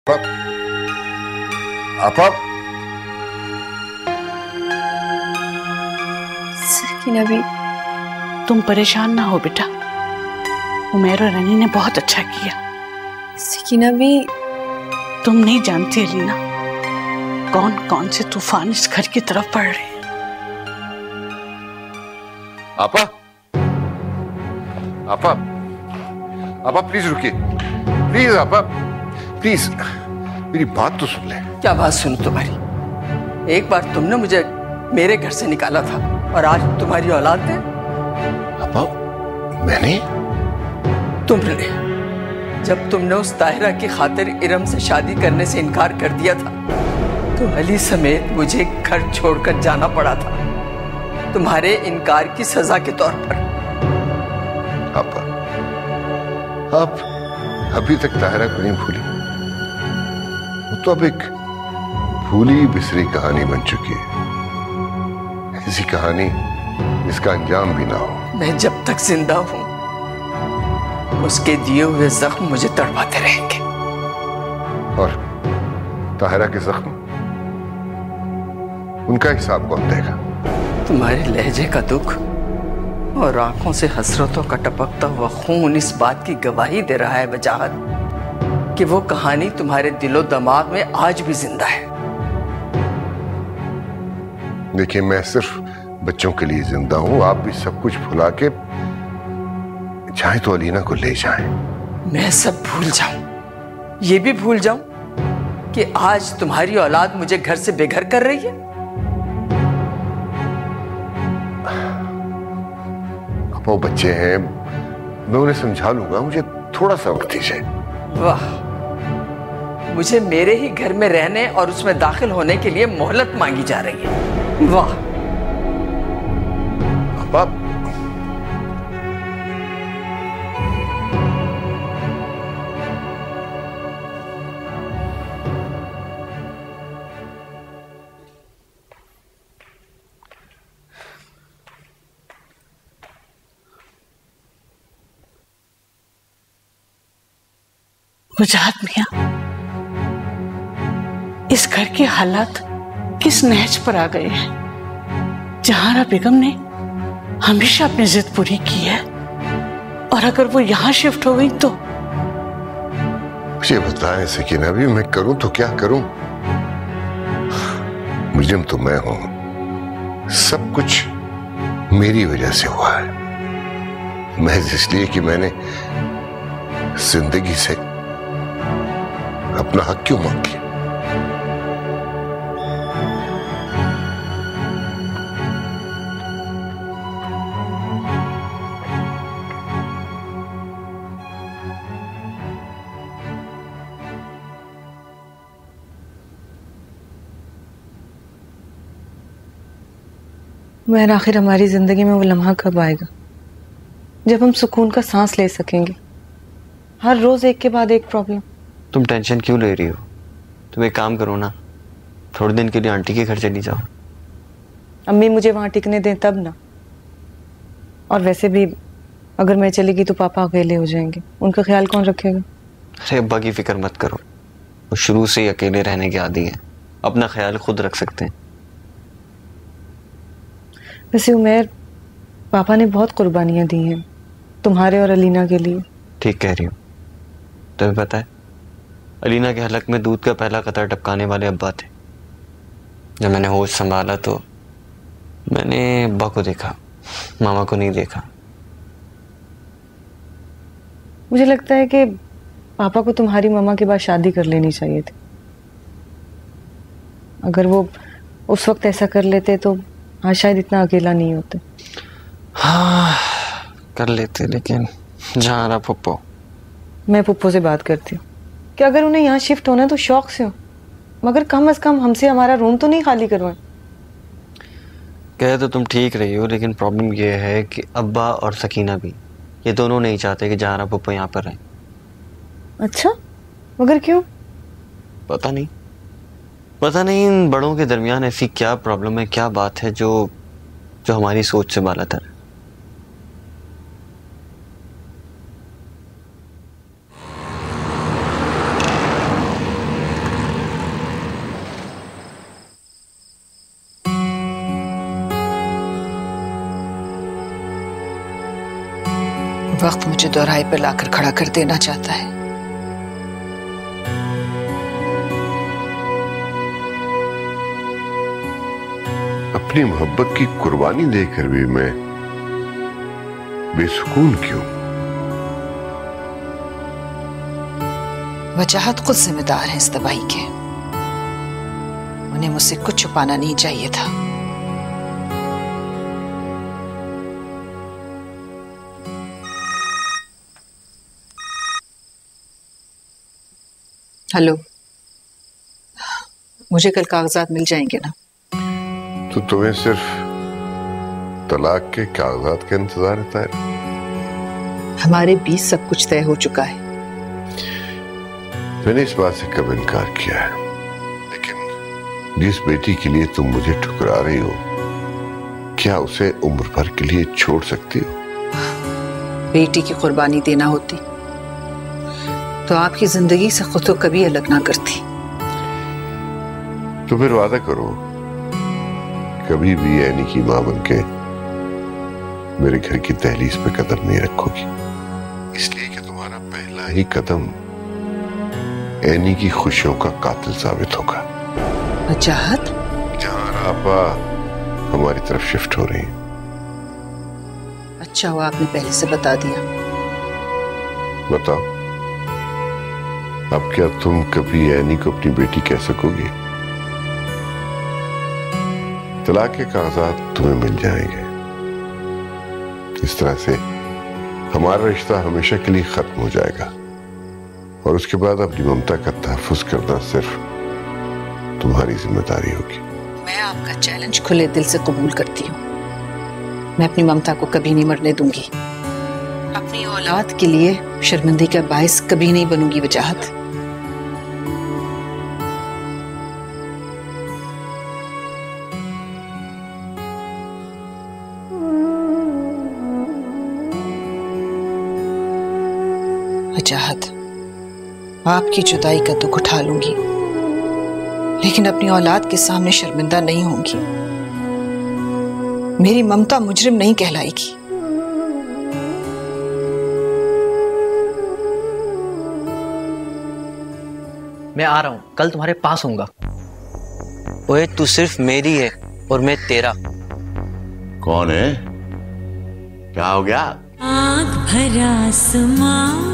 आपा सकीना भी, तुम परेशान ना हो बेटा, उमैर और रनी ने बहुत अच्छा किया। सकीना भी, तुम नहीं जानती अलीना, कौन कौन से तूफान इस घर की तरफ पड़ रहे हैं। आपा आपा आपा प्लीज रुकिए, प्लीज आपा प्लीज मेरी बात तो सुन ले। क्या बात सुन तुम्हारी? एक बार तुमने मुझे मेरे घर से निकाला था और आज तुम्हारी औलाद ने। आपा मैंने? तुमने जब तुमने उस ताहिरा की खातिर इरम से शादी करने से इनकार कर दिया था तो अली समेत मुझे घर छोड़कर जाना पड़ा था, तुम्हारे इनकार की सजा के तौर पर। आपा आप अभी तक ताहिरा को नहीं भूली? वो तो अब एक भूली बिसरी कहानी बन चुकी है, ऐसी कहानी जिसका अंजाम भी ना हो। मैं जब तक जिंदा हूं उसके दिए हुए जख्म मुझे तड़पाते रहेंगे। और ताहिरा के जख्म, उनका हिसाब कौन देगा? तुम्हारे लहजे का दुख और आंखों से हसरतों का टपकता हुआ खून इस बात की गवाही दे रहा है वजाहत कि वो कहानी तुम्हारे दिलो दिमाग में आज भी जिंदा है। देखिए, मैं सिर्फ बच्चों के लिए जिंदा हूं, आप भी सब कुछ भुला के चाहे तो अलीना को ले जाएं। मैं सब भूल जाऊं, ये भी भूल जाऊं कि आज तुम्हारी औलाद मुझे घर से बेघर कर रही है। अब वो बच्चे हैं, मैं उन्हें समझा लूंगा, मुझे थोड़ा सा वक्त दीजिए। वाह, मुझे मेरे ही घर में रहने और उसमें दाखिल होने के लिए मोहलत मांगी जा रही है। वाह। अब आप वजाहत मियां, इस घर के हालात किस नहज पर आ गए हैं। जहारा बेगम ने हमेशा अपनी जिद पूरी की है और अगर वो यहां शिफ्ट हो गई तो? मुझे बताएं सकीना भी, मैं करूं तो क्या करूं? मुजरिम तो मैं हूं, सब कुछ मेरी वजह से हुआ है, महज इसलिए कि मैंने जिंदगी से अपना हक क्यों मांग लिया? मैं आखिर हमारी जिंदगी में वो लम्हा कब आएगा जब हम सुकून का सांस ले सकेंगे? हर रोज एक के बाद एक प्रॉब्लम। तुम टेंशन क्यों ले रही हो? तुम एक काम करो ना, थोड़े दिन के लिए आंटी के घर चली जाओ। अम्मी मुझे वहां टिकने दें तब ना। और वैसे भी अगर मैं चली गई तो पापा अकेले हो जाएंगे, उनका ख्याल कौन रखेगा? अरे अब्बा की फिक्र मत करो, वो शुरू से ही अकेले रहने के आदी हैं, अपना ख्याल खुद रख सकते हैं। वैसे उमैर, पापा ने बहुत कुर्बानियां दी हैं तुम्हारे और अलीना के लिए। ठीक कह रही हो। तुम्हें पता है, अलीना के हलक में दूध का पहला कतरा टपकाने वाले अब्बा थे। जब मैंने होश संभाला तो मैंने अब्बा को देखा, मामा को नहीं देखा। मुझे लगता है कि पापा को तुम्हारी मामा के बाद शादी कर लेनी चाहिए थी। अगर वो उस वक्त ऐसा कर लेते तो हाँ शायद इतना अकेला नहीं होते। हाँ कर लेते, लेकिन जहां पुप्पो। मैं पुप्पो से बात करती हूँ कि अगर उन्हें यहाँ शिफ्ट होना है तो शौक से हो, मगर कम से कम हमसे हमारा रूम तो नहीं खाली करवाएं। कह तो तुम ठीक रही हो, लेकिन प्रॉब्लम ये है कि अब्बा और सकीना भी, ये दोनों नहीं चाहते कि जहां पुप्पो यहाँ पर रहें। अच्छा, मगर क्यों? पता नहीं, पता नहीं इन बड़ों के दरमियान ऐसी क्या प्रॉब्लम है, क्या बात है जो हमारी सोच से बालातर है। वक्त मुझे दोहराई पर लाकर खड़ा कर देना चाहता है। अपनी मोहब्बत की कुर्बानी देकर भी मैं बेसुकून क्यों? वजाहत खुद जिम्मेदार है इस तबाही के। उन्हें मुझसे कुछ छुपाना नहीं चाहिए था। हेलो, मुझे कल कागजात मिल जाएंगे ना? तो तुम्हें सिर्फ तलाक के कागजात का इंतजार रहता है? हमारे बीच सब कुछ तय हो चुका है। मैंने इस बात से कब इनकार किया है, लेकिन जिस बेटी के लिए तुम मुझे ठुकरा रही हो, क्या उसे उम्र भर के लिए छोड़ सकती हो? बेटी की कुर्बानी देना होती तो आपकी जिंदगी से खुद तो कभी अलग ना करती। तो फिर वादा करो, कभी भी ऐनी की मां बनके मेरे घर की दहलीज पे कदम नहीं रखोगी, इसलिए कि तुम्हारा पहला ही कदम ऐनी की खुशियों का कातिल साबित होगा। वजाहत? जहां आपा हमारी तरफ शिफ्ट हो रही है। अच्छा हुआ आपने पहले से बता दिया। बताओ, अब क्या तुम कभी ऐनी को अपनी बेटी कह सकोगी? तलाक के कागजात तुम्हें मिल जाएंगे। इस तरह से हमारा रिश्ता हमेशा के लिए खत्म हो जाएगा और उसके बाद अपनी ममता का तहफ्फुज करना सिर्फ तुम्हारी जिम्मेदारी होगी। मैं आपका चैलेंज खुले दिल से कबूल करती हूँ। मैं अपनी ममता को कभी नहीं मरने दूंगी। अपनी औलाद के लिए शर्मिंदगी का बायस कभी नहीं बनूंगी वजाहत। वजाहत, आपकी जुदाई का दुख उठा लूंगी, लेकिन अपनी औलाद के सामने शर्मिंदा नहीं होंगी। मेरी ममता मुजरिम नहीं कहलाएगी। मैं आ रहा हूं, कल तुम्हारे पास होऊंगा। ओए तू सिर्फ मेरी है और मैं तेरा। कौन है? क्या हो गया? आँख भरा आसमां